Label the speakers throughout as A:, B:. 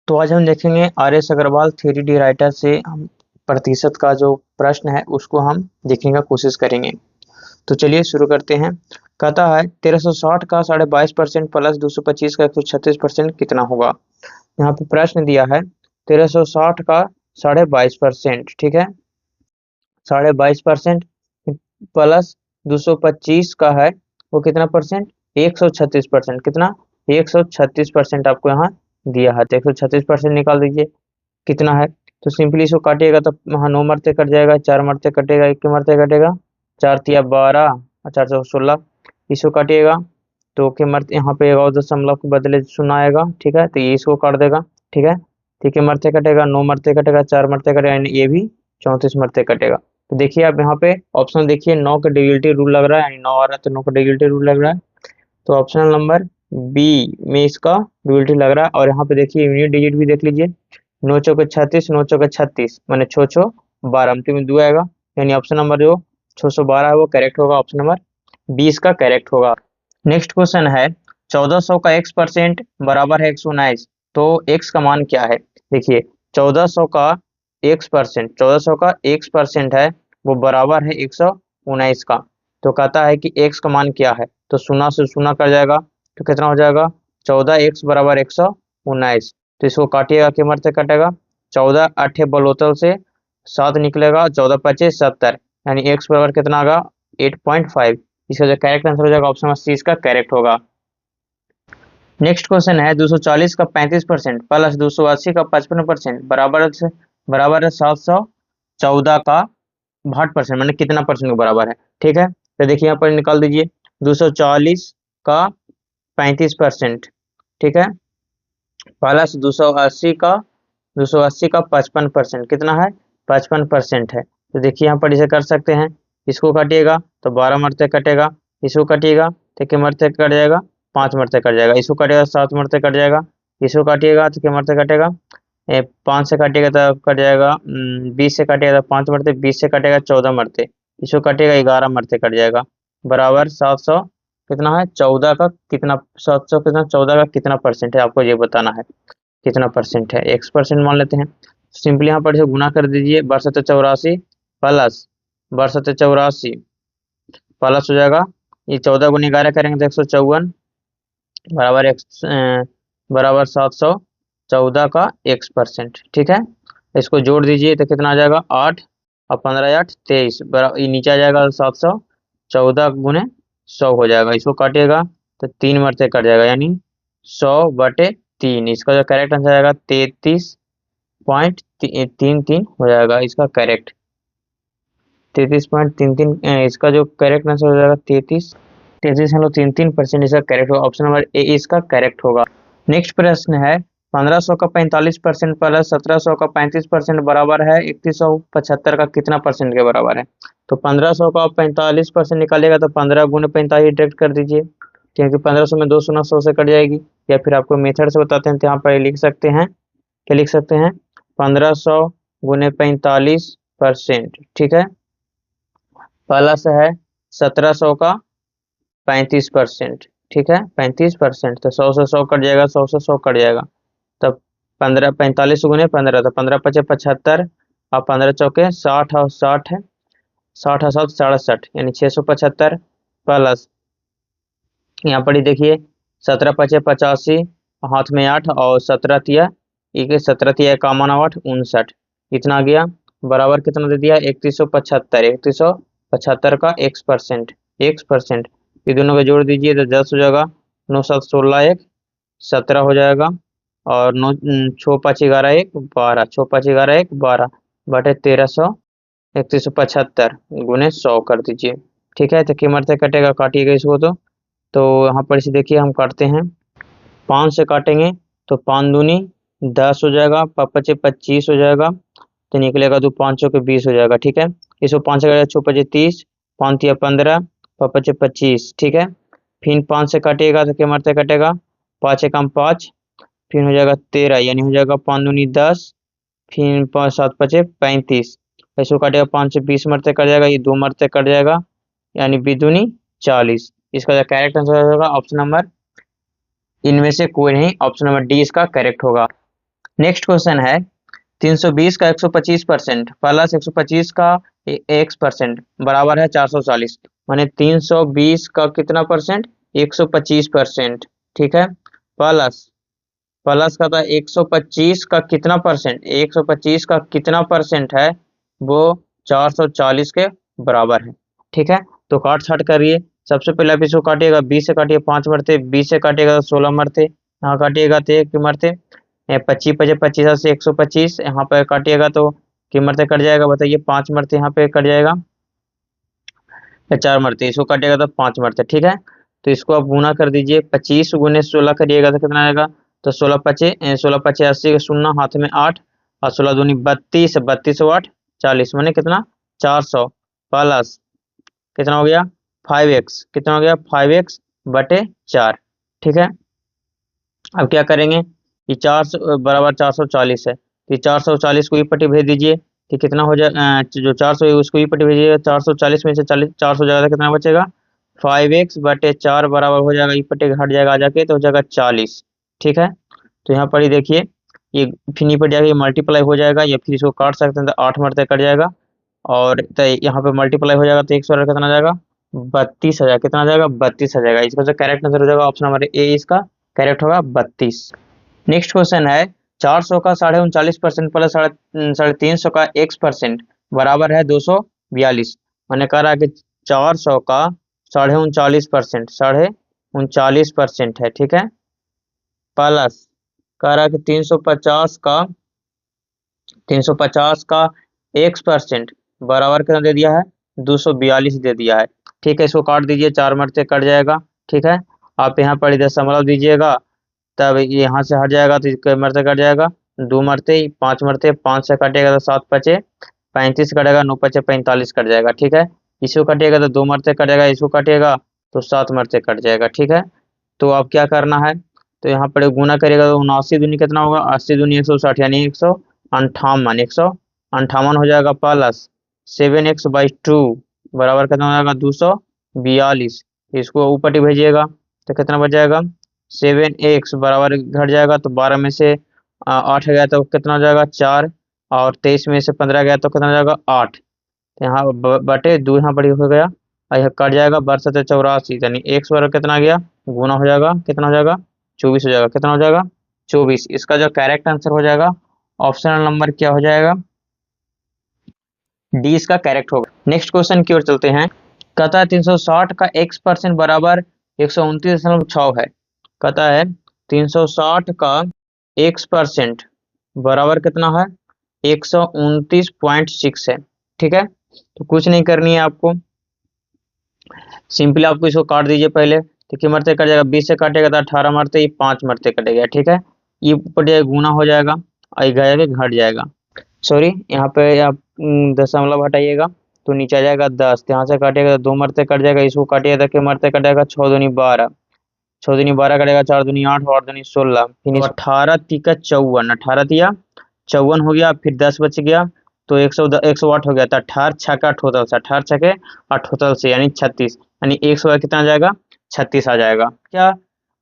A: तो आज हम देखेंगे R S. Aggarwal theory the writer से हम प्रतिशत का जो प्रश्न है उसको हम देखने का कोशिश करेंगे। तो चलिए शुरू करते हैं। कहता है 1360 का 22.5% प्लस 225 का 136% कितना होगा। यहाँ पे प्रश्न दिया है 1360 का 22.5%, ठीक है, 22.5% प्लस 225 का है वो कितना परसेंट, 136%। कितना, 136% आपको यहाँ दिया है। तो 136% निकाल दीजिए कितना है। तो सिंपली इसको काटिएगा तो हाँ 9 मरते कट जाएगा, 4 मरते कटेगा, 1 के मरते कटेगा, 4 तिया 12 और 4 चौक 16। इसको काटिएगा तो के मरते यहाँ पे और दशमलव के बदले शून्य आएगा, ठीक है, तो ये इसको काट देगा, ठीक है। ठीक है, मरते कटेगा, 9 मरते कटेगा, 4 मरते कटेगा, यानी ये भी 34 मरते कटेगा। तो देखिए आप यहाँ पे ऑप्शन देखिए 9 का डिविजिबिलिटी रूल लग रहा है, यानी 9 आ रहा है तो 9 का डिविजिबिलिटी रूल लग रहा है। तो ऑप्शन नंबर बी में इसका डिविजिबिलिटी लग रहा है। और यहाँ पे देखिए यूनिट डिजिट भी देख लीजिए, 9 चौके 36, 9 चौके 36 मैंने 6 6 12 अंतिम में 2 आएगा, यानी ऑप्शन नंबर जो 612 है वो करेक्ट होगा, ऑप्शन नंबर 20 का करेक्ट होगा। नेक्स्ट क्वेश्चन है 1400 का x% बराबर है 119, तो x का मान क्या है। देखिए 1400 का x% है वो बराबर है 119 का। तो कहता है कि x का मान क्या है, तो शून्य से शून्य कर जाएगा तो कितना हो जाएगा, 14x बराबर 119। तो इसको काटिएगा के मरते कटेगा, 14 8 बलोतल से 7 निकलेगा, 14 25 70, यानी x बराबर कितना आएगा 8.5। इसका जो करेक्ट आंसर हो जाएगा ऑप्शन नंबर सी इसका करेक्ट होगा। नेक्स्ट क्वेश्चन है 240 का 35% प्लस 280 का 55% बराबर है 714 का 62%, मैंने कितना परसेंट के बराबर है, ठीक है। तो देखिए यहाँ पर निकाल दीजिए 240 का 35%, ठीक है, प्लस 280 का 55%, कितना है 55% है। तो देखिए यहाँ पर इसे कर सकते हैं, इसको काटिएगा तो 12 मरते कटेगा, इसको काटिएगा तो क्या मरते कट जाएगा, 5 मरते कट जाएगा, इसको काटिएगा 7 मरते कट जाएगा, इसको काटिएगा तो क्या मरते कटेगा, 5 से काटिएगा तो कट जाएगा 20 से काटिएगा तो 5 मरते, 20 से काटेगा 14 मरते, इसको काटिएगा 11 मरते कट जाएगा, बराबर 700 कितना है 14 का कितना, 700 कितना 14 का कितना परसेंट है आपको ये बताना है, कितना परसेंट है, x% मान लेते हैं। सिंपली यहाँ पर इसे गुना कर दीजिए, 1284 प्लस 1284 प्लस हो जाएगा, ये 14 गुनी 11 करेंगे तो 154 बराबर बराबर 714 का x%, ठीक है। इसको जोड़ दीजिए तो कितना आ जाएगा 8 और 15 8 23, ये नीचे आ जाएगा 714 गुने 100 हो जाएगा, इसको काटिएगा तो 3 मरते कट जाएगा, यानी 100/3। इसका जो करेक्ट आंसर आएगा 33.33 हो जाएगा इसका करेक्ट, 33.33। इसका जो करेक्ट आंसर हो जाएगा 33.33% इसका करेक्ट होगा, ऑप्शन नंबर ए इसका करेक्ट होगा। नेक्स्ट प्रश्न है 1500 का 45% प्लस 1700 का 35% बराबर है 3175 का कितना परसेंट के बराबर है। तो 1500 का 45% निकालेगा तो 15 गुने 45 डायरेक्ट कर दीजिए, क्योंकि 1500 में 2 शून्य 100 से कट जाएगी, या फिर आपको मेथड से बताते हैं तो यहाँ पर लिख सकते हैं, क्या लिख सकते हैं 1500 गुने 45%, ठीक है, प्लस है 1700 का 35%, ठीक है, 35%, तो 100 से 100 कट जाएगा, 100 से 100 कट जाएगा, तब 15 45 गुने 15 तो 15 पचे 75 और 15 चौके 60 और 60 है, 60 और 7 67, यानी 675 प्लस यहाँ पर ही देखिए 17 पचे 85, हाथ में 8 और 17 तिया 51 8 59, इतना आ गया, बराबर कितना दे दिया 3175 का x%, ये दोनों को जोड़ दीजिए तो 10 हो जाएगा, 9 7 16 1 17 हो जाएगा, और 9 6 5 11 1 12, 6 5 11 1 12 बटे 1300 3175 गुने 100 कर दीजिए, ठीक है। तो कीमत से कटेगा, काटिएगा इसको तो यहाँ पर इसे देखिए हम काटते हैं, 5 से काटेंगे तो 5 दूनी 10 हो जाएगा, 5 पचे 25 हो जाएगा, तो निकलेगा तो 5 के 20 हो जाएगा, ठीक है। इसको 5 से काटेगा 6 पचे 30, 5 तिया 15, 5 पचे 25, ठीक है। फिर 5 से काटिएगा तो क्या मरते कटेगा, 5 एकम 5, फिर हो जाएगा 13, यानी हो जाएगा 5 दूनी 10, फिर 5 7 पचे 35, इसको काटेगा 5 से 20 मरते कट जाएगा, ये 2 मरते कट जाएगा, यानी 20 दूनी 40। इसका जो करेक्ट आंसर होगा ऑप्शन नंबर, इनमें से कोई नहीं, ऑप्शन नंबर डी इसका करेक्ट होगा। नेक्स्ट क्वेश्चन है 320 का 125% प्लस 125 का x% बराबर है 440। माने 320 का कितना परसेंट, 125%, ठीक है। प्लस प्लस का था 125 का कितना परसेंट, 125 का कितना परसेंट है वो 440 के बराबर है, ठीक है। तो काट छाट करिए। सबसे पहले आप इसको काटिएगा, 20 से काटिए 5 मरते, 20 से काटिएगा तो 16 मरते, यहाँ काटिएगा तो 1 मरते, 25 पचे 25 से 125, यहाँ पे काटिएगा तो कि मरते कट जाएगा, बताइए 5 मरते यहाँ पे कट जाएगा या 4 मरते, इसको काटिएगा तो 5 मरते, ठीक है। तो इसको आप गुना कर दीजिए, 25 गुने 16 करिएगा तो कितना आएगा, तो 16 पचे 80 के शून्य हाथ में 8 और 16 दूनी 32, 32 8 40, माने कितना 400 प्लस कितना हो गया 5x, कितना हो गया 5x बटे 4, ठीक है। अब क्या करेंगे, ये 400 बराबर 440 है, तो ये 440 को ई पट्टी भेज दीजिए कि कितना हो जाए, जो 400 है उसको ई पट्टी भेजिएगा, 440 में से 40 400 जाएगा कितना बचेगा 5x बटे 4 बराबर हो जाएगा, ई पट्टी घट जाएगा आ जाके तो हो जाएगा 40, ठीक है। तो यहाँ पर ही देखिए ये फिर ई पट्टी जाके मल्टीप्लाई हो जाएगा, या फिर इसको काट सकते हैं तो 8 मरते कट जाएगा, और तो यहाँ पे मल्टीप्लाई हो जाएगा तो 100 कितना आ जाएगा 32,000, कितना आ जाएगा 32 आ जाएगा। इसका जो करेक्ट आंसर हो जाएगा ऑप्शन नंबर ए, इसका करेक्ट होगा 32। नेक्स्ट क्वेश्चन है 400 का 39.39% प्लस 350 का x% बराबर है 242। मैंने कह रहा है कि 400 का 39.39%, 39.39% है, ठीक है। प्लस कह रहा है कि 350 का x% बराबर कितना दे दिया है 242 दे दिया है, ठीक है। इसको काट दीजिए, 4 मरते कट जाएगा, ठीक है। आप यहाँ पर दशमलव दीजिएगा, तब यहाँ से हट जाएगा तो कई मरते कट जाएगा, 2 मरते 5 मरते, 5 से कटेगा तो 7 पचे 35 कटेगा, 9 पचे 45 कट जाएगा, ठीक है। इसको कटेगा तो 2 मरते कटेगा, इसको कटेगा तो 7 मरते कट जाएगा, ठीक है। तो अब क्या करना है, तो यहाँ पर गुना करेगा तो 79 दूनी कितना होगा, 80 दूनी 160 यानी 158 हो जाएगा, प्लस 7x/2 बराबर कितना हो जाएगा 242। इसको ऊपर ही भेजिएगा तो कितना बच जाएगा 7x बराबर घट जाएगा, तो 12 में से 8 गया तो कितना हो जाएगा 4, और 23 में से 15 गया तो कितना हो जाएगा 8, तो यहाँ बटे 2 यहाँ पर हो गया, और यह कट जाएगा 12 यानी x बराबर कितना आ गया गुना हो जाएगा, कितना हो जाएगा 24 हो जाएगा, कितना हो जाएगा 24। इसका जो करेक्ट आंसर हो जाएगा ऑप्शनल नंबर क्या हो जाएगा, डी इसका करेक्ट होगा। नेक्स्ट क्वेश्चन की ओर चलते हैं। कहता है 360 का x% बराबर 129.6 है। कहता है 360 का x% बराबर कितना है 129.6 है, ठीक है। तो कुछ नहीं करनी है आपको, सिंपली आपको इसको काट दीजिए पहले, तो क्या मरते कट जाएगा, 20 से काटेगा तो 18 मरते, 5 मरते कटेगा, ठीक है। ये ऊपर जाएगा गुना हो जाएगा और गया घट जाएगा, सॉरी यहाँ पे आप दशमलव हटाइएगा तो नीचे आ जाएगा 10, यहाँ से काटेगा तो 2 मरते कट जाएगा, इसको काटिएगा तो क्या मरते कटेगा 6 दूनी 12, 6 दूनी 12 कटेगा, 4 दूनी 8 और दूनी 16, फिर 18 तिका 54, 18 तिया 54 हो गया, फिर 10 बच गया तो 108 हो गया, तो 18 छक्का टोटल से 18 छक्के और टोटल से यानी 36, यानी 100 कितना आ जाएगा 36 आ जाएगा। क्या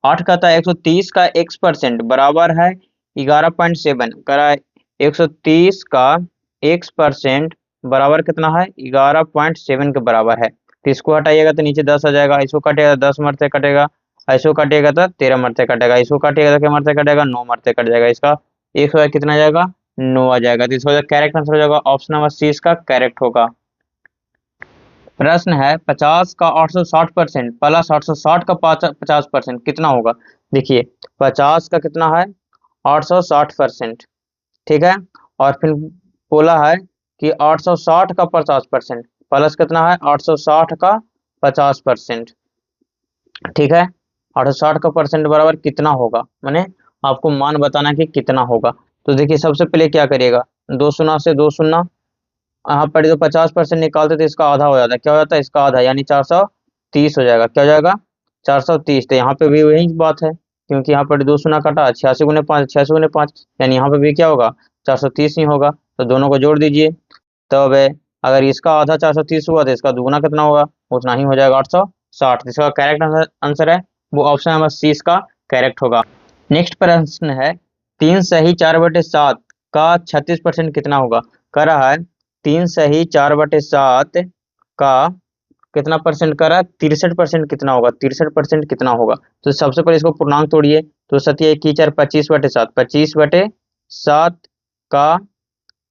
A: 8 का था 130 का x% बराबर है 11.7, करा 130 का x% बराबर कितना है 11.7 के बराबर है, तो इसको हटाइएगा तो नीचे 10 आ जाएगा, इसको काटेगा 10 मरते कटेगा, इसको काटिएगा तो 13 मरते कटेगा, इसको काटिएगा तो क्या मरते कटेगा 9 मरते कट जाएगा, इसका 100 कितना आ जाएगा 9 आ जाएगा। तो इसका करेक्ट आंसर हो जाएगा ऑप्शन नंबर सी इसका करेक्ट होगा। प्रश्न है 50 का 860% प्लस 860 का 50% कितना होगा। देखिए 50 का कितना है 860%, ठीक है, और फिर बोला है कि 860 का 50% प्लस कितना है 860 का 50%, ठीक है। 860 का परसेंट बराबर कितना होगा, मैंने आपको मान बताना कि कितना होगा। तो देखिए सबसे पहले क्या करिएगा, 2 शून्य से 2 शून्य, यहाँ पर जो 50% निकालते थे इसका आधा हो जाता है, क्या हो जाता है इसका आधा यानी 430 हो जाएगा, क्या हो जाएगा 430। तो यहाँ पे भी वही बात है, क्योंकि यहाँ पर 2 शून्य कटा 86 गुने 5, 86 गुने 5 यानी यहाँ पे भी क्या होगा 430 ही होगा, तो दोनों को जोड़ दीजिए। तो अब अगर इसका आधा 430 हुआ तो इसका दुगुना कितना होगा उतना ही हो जाएगा 860। इसका करेक्ट आंसर है वो ऑप्शन नंबर सी इसका करेक्ट होगा। नेक्स्ट प्रश्न है 3 सही 4/7 का 36% कितना होगा। कह रहा है 3 सही 4/7 का कितना परसेंट करा, 63% कितना होगा, 63% कितना होगा। तो सबसे पहले इसको पूर्णांक तोड़िए, तो 7×1=4, 25/7, 25/7 का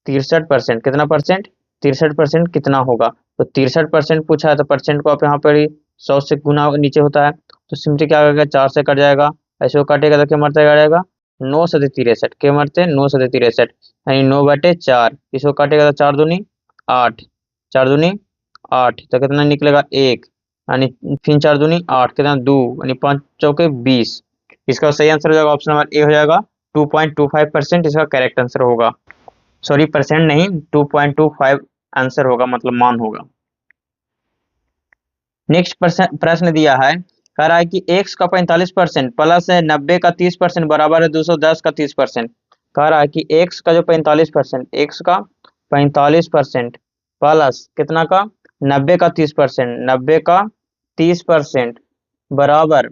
A: 63% कितना परसेंट, 63% कितना होगा। तो 63% पूछा है, तो परसेंट को आप यहाँ पर ही 100 से गुना नीचे होता है, तो सिंपली क्या करेगा, 4 से कट जाएगा, ऐसे वो काटेगा तो क्या मरते जाएगा, 9×63, क्या मरते 9×63, यानी 9/4, इसको काटेगा तो 4 दूनी 8, 4 दूनी 8, तो कितना निकलेगा 1, यानी फिर 4 दूनी 8, कितना 2, यानी 5 चौके 20। इसका सही आंसर हो जाएगा ऑप्शन नंबर ए हो जाएगा, 2.25% इसका करेक्ट आंसर होगा। सॉरी परसेंट नहीं, 2.25 आंसर होगा, मतलब मान होगा। नेक्स्ट प्रश्न दिया है, कह रहा है कि x का 45% प्लस है 90 का 30% बराबर है 210 का 30%। कह रहा है कि x का जो 45%, x का 45% प्लस कितना का 90 का 30%, 90 का 30% बराबर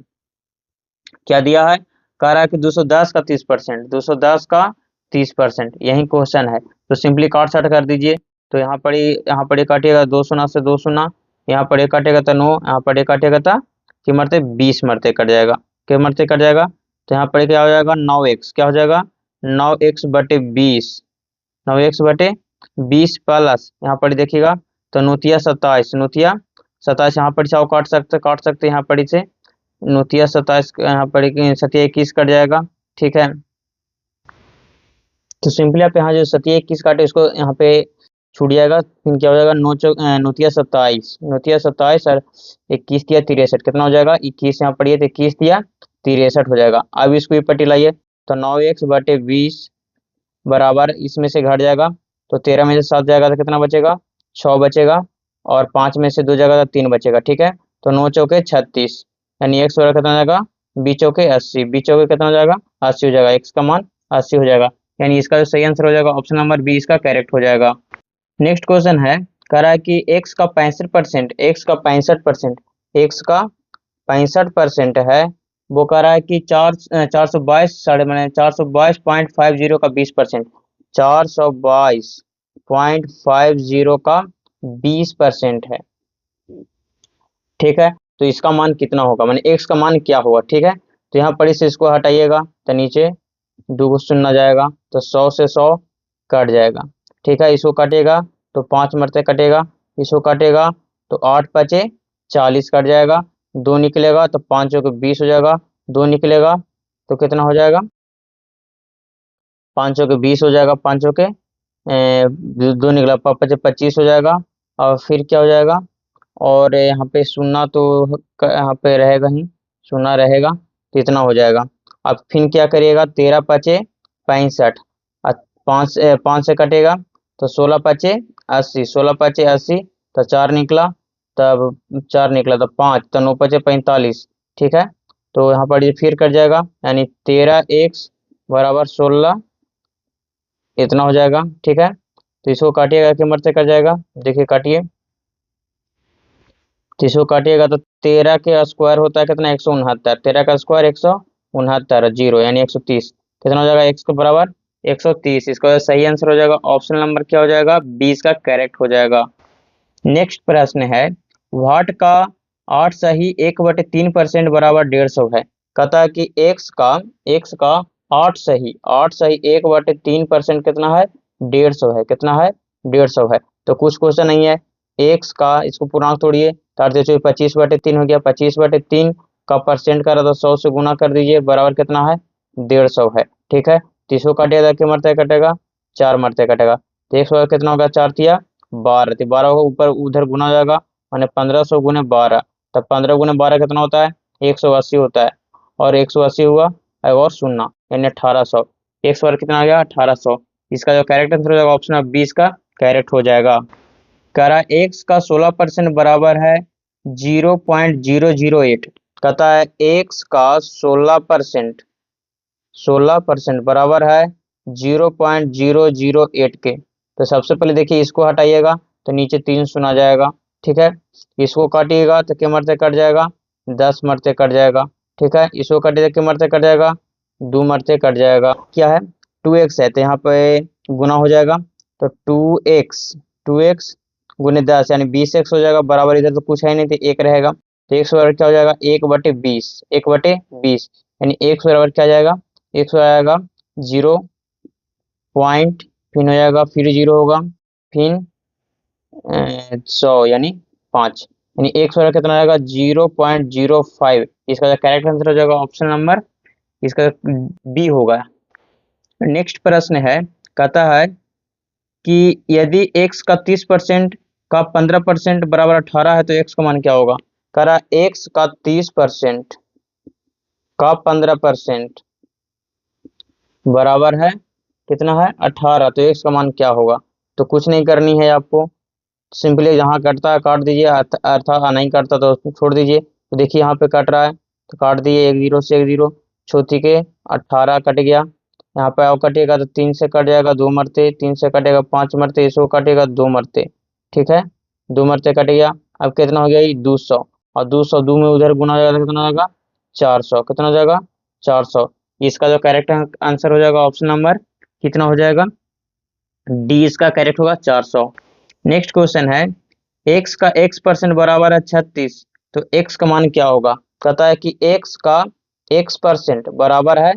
A: क्या दिया है, कह रहा है कि 210 का 30%, 210 का 30%, यही क्वेश्चन है। तो सिंपली काट छाट कर दीजिए, तो यहाँ पर ये काटिएगा 2 शून्य से 2 शून्य, यहाँ पर ये काटेगा तो 9, यहाँ पर ये काटेगा तो कि मरते 20 मरते कट जाएगा, क्या मरते कट जाएगा। तो यहाँ पर क्या हो जाएगा 9x, क्या हो जाएगा 9x/20, 9x/20 प्लस यहाँ पर देखिएगा तो नोतिया 27, नोतिया 27, यहाँ पर चाहो काट सकते यहाँ पर से नोतिया 27, यहाँ पर 7×21 कट जाएगा, ठीक है। तो सिंपली आप यहाँ जो 7×21 काटे उसको यहाँ पे छूट जाएगा, फिर क्या हो जाएगा नोतिया 27, नोतिया 27 और 21 दिया 63, कितना हो जाएगा 21, यहाँ पढ़िए तो 21 दिया 63 हो जाएगा। अब इसको पट्टी लाइए, तो 9x/20 बराबर इसमें से घट जाएगा, तो 13 में से 7 जाएगा तो कितना बचेगा 6 बचेगा, और 5 में से 2 जाएगा तो 3 बचेगा, ठीक है। तो 9 चौके 36, यानी एक्स बराबर कितना हो जाएगा 20 चौके 80, 20 चौके कितना हो जाएगा 80 हो जाएगा, एक्स का मान 80 हो जाएगा, यानी इसका जो सही आंसर हो जाएगा ऑप्शन नंबर बी इसका करेक्ट हो जाएगा। नेक्स्ट क्वेश्चन है, कह रहा है कि x का 65%, x का 65%, x का 65% है, वो कह रहा है कि 422.50 का 20%, 422.50 का 20% है, ठीक है। तो इसका मान कितना होगा, माने x का मान क्या होगा, ठीक है। तो यहाँ पर इसे इसको हटाइएगा तो नीचे 2 शून्य जाएगा, तो 100 से 100 कट जाएगा, ठीक है। इसको काटेगा तो 5 मरते कटेगा, इसको काटेगा तो 8×5 = 40 कट जाएगा, 2 निकलेगा तो 5 चौके 20 हो जाएगा, 2 निकलेगा तो कितना हो जाएगा 5 चौके 20 हो जाएगा, 5 चौके 2 निकला 5×5 = 25 हो जाएगा, और फिर क्या हो जाएगा, और यहाँ पे शून्य तो यहाँ पे रहेगा ही, शून्य रहेगा तो इतना हो जाएगा। अब फिर क्या करिएगा 13×5 = 65, 5 से कटेगा तो 16×5 = 80, 16×5 = 80, तो 4 निकला, तब 4 निकला तो 5, तो 9×5 = 45, ठीक है। तो यहाँ पर ये फिर कट जाएगा, यानी 13x = 16 इतना हो जाएगा, ठीक है। तो इसको काटिएगा कि मरते कट जाएगा, देखिए काटिए, तो इसको काटिएगा तो 13 के स्क्वायर होता है कितना 169, 13 का स्क्वायर 169, 0 यानी 130, कितना हो जाएगा x के बराबर 130। इसका सही आंसर हो जाएगा ऑप्शन नंबर क्या हो जाएगा 20 का करेक्ट हो जाएगा। नेक्स्ट प्रश्न है, वाट का 8 सही 1/3% बराबर 150 है। कहता है कि x का 8 सही 1/3% कितना है 150 है, कितना है 150 है। तो कुछ क्वेश्चन नहीं है, x का इसको पूर्णांक तोड़िए, 25/3 हो गया, 25/3 का परसेंट करा तो 100 से गुना कर दीजिए, बराबर कितना है 150 है, ठीक है। 30 को काटिएगा कि मरते कटेगा 4 मरते कटेगा, तो 100 कितना होगा 4 तिया 12, तो 12 को ऊपर उधर गुना हो जाएगा, मैंने 1500 × 12, तब 15 × 12 कितना होता है 180 होता है, और 180 हुआ और शून्य यानी 1800, 100 कितना आ गया 1800। इसका जो करेक्ट आंसर हो जाएगा ऑप्शन 20 का करेक्ट हो जाएगा। कह रहा है x का 16% बराबर है 0.008, कहता है x का 16% बराबर है 0.008 के। तो सबसे पहले देखिए इसको हटाइएगा तो नीचे 3 शून्य आ जाएगा, ठीक है। इसको काटिएगा तो क्या मरते कट जाएगा 10 मरते कट जाएगा, ठीक है। इसको काटिएगा क्या मरते कट जाएगा 2 मरते कट जाएगा। क्या है 2x है तो यहाँ पे गुना हो जाएगा, तो 2x गुने 10 यानी 20x हो जाएगा, बराबर इधर तो कुछ है नहीं तो एक रहेगा, तो x बराबर क्या हो जाएगा 1/20 यानी x बराबर क्या आ जाएगा, x हो जाएगा 0 पॉइंट, फिर हो जाएगा, फिर 0 होगा, फिर 100 यानी 5, यानी x बराबर कितना आएगा 0.05। इसका करेक्ट आंसर हो जाएगा ऑप्शन नंबर इसका बी होगा। नेक्स्ट प्रश्न है, कहता है कि यदि x का 30% का 15% बराबर 18 है तो x का मान क्या होगा। कह रहा x का 30% का 15% बराबर है कितना है 18, तो x का मान क्या होगा। तो कुछ नहीं करनी है आपको, सिंपली जहाँ कटता है काट दीजिए, अर्थात नहीं कटता तो उसको छोड़ दीजिए। तो देखिए यहाँ पे कट रहा है तो काट दिए, 1 0 से 1 0, छोटी के 18 कट गया, यहाँ पे और कटेगा तो 3 से कट जाएगा 2 मरते, 3 से कटेगा 5 मरते, इसको कटेगा 2 मरते, ठीक है 2 मरते कट गया। अब कितना हो गया ये 200, और 200 2 में उधर गुना हो जाएगा तो कितना हो जाएगा 400, कितना हो जाएगा 400। इसका जो करेक्ट आंसर हो जाएगा ऑप्शन नंबर कितना हो जाएगा डी, इसका करेक्ट होगा 400। नेक्स्ट क्वेश्चन है, x का x% बराबर है 36, तो x का मान क्या होगा। कहता है कि x का x% बराबर है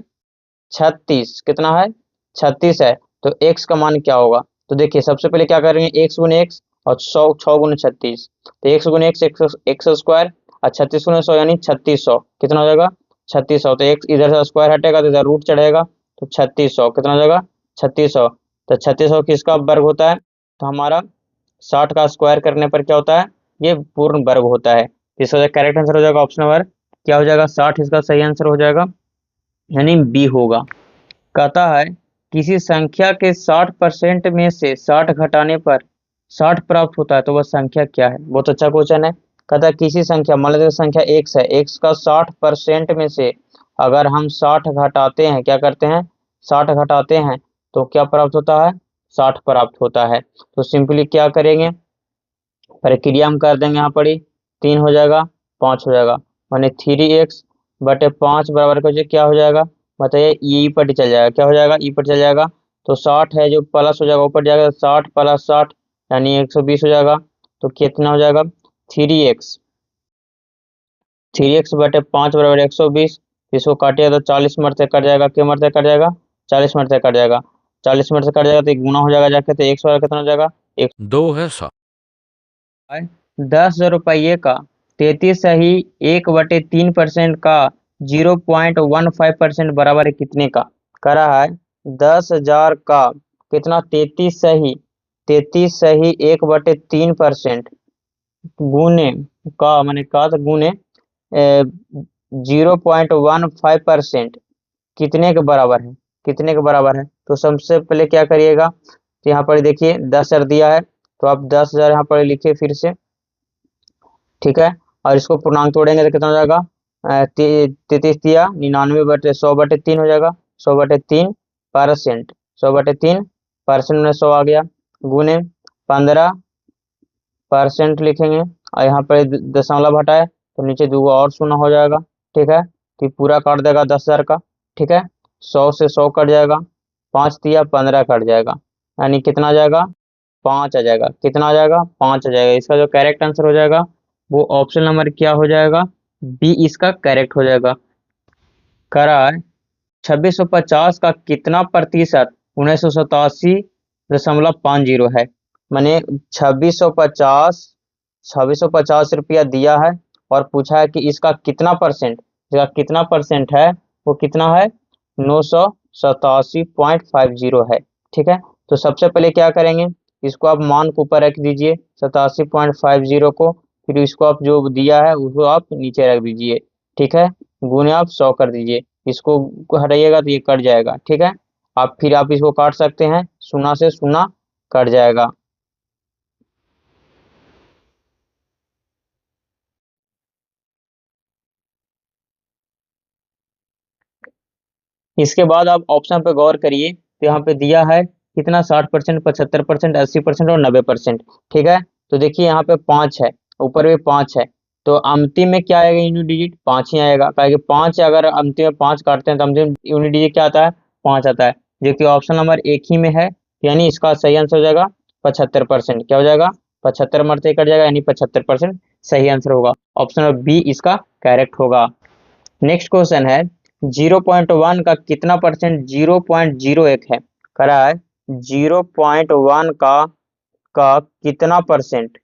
A: 36, कितना है 36 है, तो x का मान क्या होगा। तो देखिए सबसे पहले क्या करेंगे, x गुने x और 100 6 गुने 36, तो x गुने x एक्स स्क्वायर और 36 गुने 100 यानी 3600, कितना हो जाएगा 3600, तो x इधर से स्क्वायर हटेगा तो इधर रूट चढ़ेगा, तो 3600 कितना हो जाएगा 3600। तो 3600 किसका वर्ग होता है, तो हमारा 60 का स्क्वायर करने पर क्या होता है, ये पूर्ण वर्ग होता है। इसका करेक्ट आंसर हो जाएगा ऑप्शन नंबर क्या हो जाएगा 60, इसका सही आंसर हो जाएगा यानी बी होगा। कहता है किसी संख्या के 60% में से 60 घटाने पर 60 प्राप्त होता है तो वह संख्या क्या है। बहुत अच्छा क्वेश्चन है। कहता है किसी संख्या, मान लीजिए संख्या x है, x का 60% में से अगर हम 60 घटाते हैं, क्या करते हैं 60 घटाते हैं तो क्या प्राप्त होता है 60 प्राप्त होता है। तो सिंपली क्या करेंगे, प्रक्रिया हम कर देंगे, यहाँ पर ही 3 हो जाएगा 5 हो जाएगा, माने 3x/5 बराबर क्या हो जाएगा बताइए, ई पर चल जाएगा, क्या हो जाएगा ई पर चल जाएगा, तो 60 है जो प्लस हो जाएगा ऊपर जाएगा, 60 + 60 यानी 120 हो जाएगा, तो कितना हो जाएगा 3x 3x/5 बराबर 120, इसको काटिएगा तो 40 मरते कट जाएगा, क्या मरते कट जाएगा 40 मरते कट जाएगा, 40 मरते कट जाएगा तो एक गुना हो जाएगा जाके, तो x बराबर कितना हो जाएगा
B: 2 है 100।
A: 10,000 का 33 सही 1/3% का 0.15% बराबर है कितने का। कह रहा है 10,000 का कितना 33 सही 1/3% गुने का, मैंने कहा था गुने 0.15% कितने के बराबर है, कितने के बराबर है। तो सबसे पहले क्या करिएगा, तो यहाँ पर देखिए 10,000 दिया है तो आप 10,000 यहाँ पर लिखिए फिर से, ठीक है, और इसको पूर्णांक तोड़ेंगे तो कितना हो जाएगा 33 दिया 99/100/3 हो जाएगा, 100/3%, 100/3% में 100 आ गया, गुने 15% लिखेंगे और यहाँ पर दशमलव हटाए तो नीचे 2 और शून्य हो जाएगा, ठीक है, तो पूरा काट देगा 10,000 का, ठीक है, 100 से 100 कट जाएगा, 5 दिया 15 कट जाएगा, यानी कितना आ जाएगा 5 आ जाएगा, कितना आ जाएगा 5 आ जाएगा। इसका जो करेक्ट आंसर हो जाएगा वो ऑप्शन नंबर क्या हो जाएगा बी, इसका करेक्ट हो जाएगा। करा है 2650 का कितना प्रतिशत 1987.50 है। मैंने 2650 रुपया दिया है और पूछा है कि इसका कितना परसेंट, इसका कितना परसेंट है, वो कितना है 987.50 है, ठीक है। तो सबसे पहले क्या करेंगे, इसको आप मान को ऊपर रख दीजिए 87.50 को, फिर इसको आप जो दिया है उसको आप नीचे रख दीजिए, ठीक है, गुने आप 100 कर दीजिए, इसको हटाइएगा तो ये कट जाएगा, ठीक है। आप फिर आप इसको काट सकते हैं, शून्य से शून्य कट जाएगा। इसके बाद आप ऑप्शन पे गौर करिए, तो यहाँ पे दिया है कितना 60%, 75%, 80% और 90%, ठीक है। तो देखिए यहाँ पे 5 है, ऊपर भी 5 है, तो अंतिम में क्या आएगा यूनिट डिजिट? 5 ही आएगा, क्योंकि 5 अगर अंतिम में 5 काटते हैं तो अंतिम यूनिट डिजिट क्या आता है? 5 आता है, जो कि ऑप्शन नंबर 1 ही में है। यानी इसका सही आंसर हो जाएगा 75%। क्या हो जाएगा? 75 मरते कट जाएगा, यानी 75% सही आंसर होगा। ऑप्शन नंबर बी इसका करेक्ट होगा। नेक्स्ट क्वेश्चन है 0.1 का कितना परसेंट 0.01 है? कह रहा है 0.1 का कितना परसेंट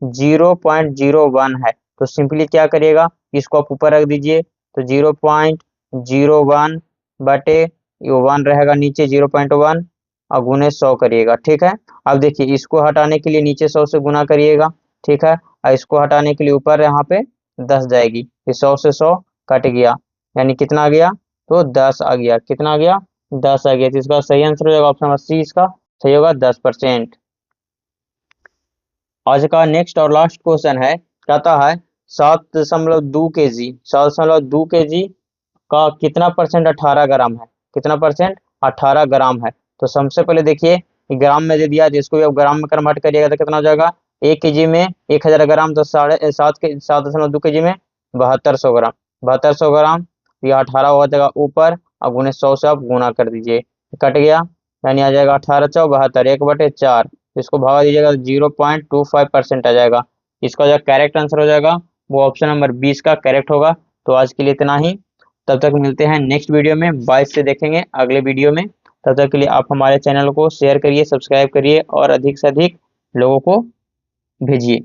A: 0.01 है। तो सिंपली क्या करिएगा, इसको आप ऊपर रख दीजिए, तो 0.01 बटे 1 रहेगा नीचे 0.1 और गुने 100 करिएगा। ठीक है, अब देखिए इसको हटाने के लिए नीचे 100 से गुना करिएगा। ठीक है, और इसको हटाने के लिए ऊपर यहाँ पे 10 जाएगी, 100 से 100 कट गया, यानी कितना आ गया? तो 10 आ गया। कितना आ गया? 10 आ गया। तो इसका सही आंसर हो जाएगा ऑप्शन नंबर सी, इसका सही होगा 10%। आज का नेक्स्ट और लास्ट क्वेश्चन है, कहता है 7.2 kg का कितना परसेंट 18 ग्राम है? कितना परसेंट? 18 ग्राम है। तो सबसे पहले देखिए ग्राम में दे दिया, जिसको भी आप ग्राम में कन्वर्ट करिएगा तो कितना हो जाएगा? 1 kg में 1000 ग्राम, तो 7.2 kg में 7200 ग्राम। 7200 ग्राम, ये 18 हो जाएगा ऊपर, अब गुने 100 से आप गुना कर दीजिए, कट गया, यानी आ जाएगा 18 चौ 72, 1/4। इसको भागा दीजिएगा तो 0.25% आ जाएगा। इसका जो करेक्ट आंसर हो जाएगा वो ऑप्शन नंबर 20 का करेक्ट होगा। तो आज के लिए इतना ही, तब तक मिलते हैं नेक्स्ट वीडियो में, 22 से देखेंगे अगले वीडियो में। तब तक के लिए आप हमारे चैनल को शेयर करिए, सब्सक्राइब करिए और अधिक से अधिक लोगों को भेजिए।